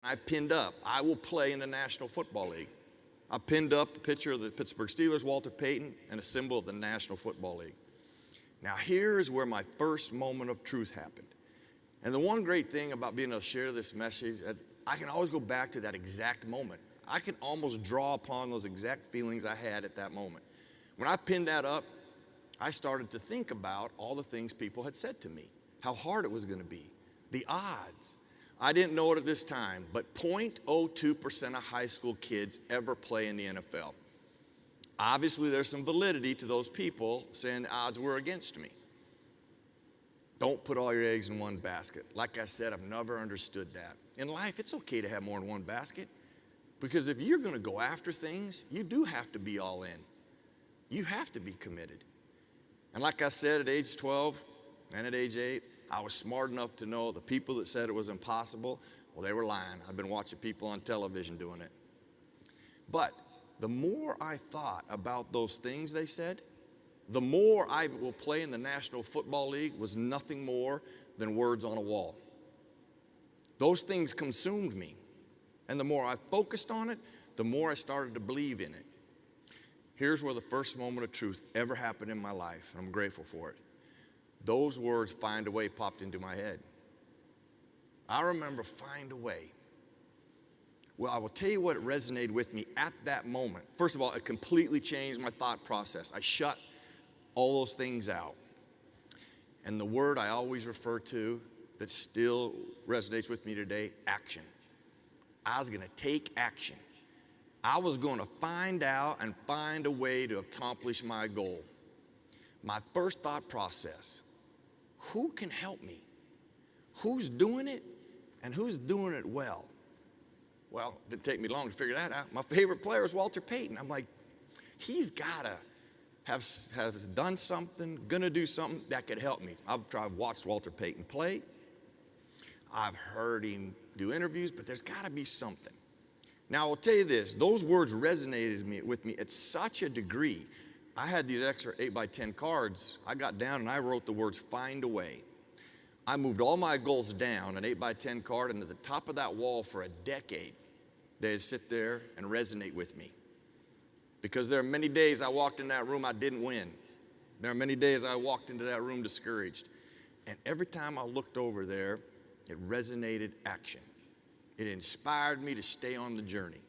I pinned up, I will play in the National Football League. I pinned up a picture of the Pittsburgh Steelers, Walter Payton, and a symbol of the National Football League. Now here is where my first moment of truth happened. And the one great thing about being able to share this message, I can always go back to that exact moment. I can almost draw upon those exact feelings I had at that moment. When I pinned that up, I started to think about all the things people had said to me, how hard it was going to be, the odds. I didn't know it at this time, but 0.02% of high school kids ever play in the NFL. Obviously, there's some validity to those people saying the odds were against me. Don't put all your eggs in one basket. Like I said, I've never understood that. In life, it's okay to have more than one basket, because if you're going to go after things, you do have to be all in. You have to be committed. And like I said, at age 12 and at age 8, I was smart enough to know the people that said it was impossible, well, they were lying. I've been watching people on television doing it. But the more I thought about those things they said, the more I will play in the National Football League was nothing more than words on a wall. Those things consumed me. And the more I focused on it, the more I started to believe in it. Here's where the first moment of truth ever happened in my life, and I'm grateful for it. Those words, "find a way," popped into my head. I remember "find a way." Well, I will tell you what resonated with me at that moment. First of all, it completely changed my thought process. I shut all those things out. And the word I always refer to that still resonates with me today, action. I was going to take action. I was going to find out and find a way to accomplish my goal. My first thought process, who can help me? Who's doing it and who's doing it well? Well, it didn't take me long to figure that out. My favorite player is Walter Payton. I'm like, he's got to have done something, gonna do something that could help me. I've watched Walter Payton play. I've heard him do interviews, but there's got to be something. Now, I'll tell you this, those words resonated with me at such a degree. I had these extra 8x10 cards. I got down and I wrote the words "find a way." I moved all my goals down, an 8x10 card, and at the top of that wall for a decade, they'd sit there and resonate with me. Because there are many days I walked in that room I didn't win. There are many days I walked into that room discouraged. And every time I looked over there, it resonated action. It inspired me to stay on the journey.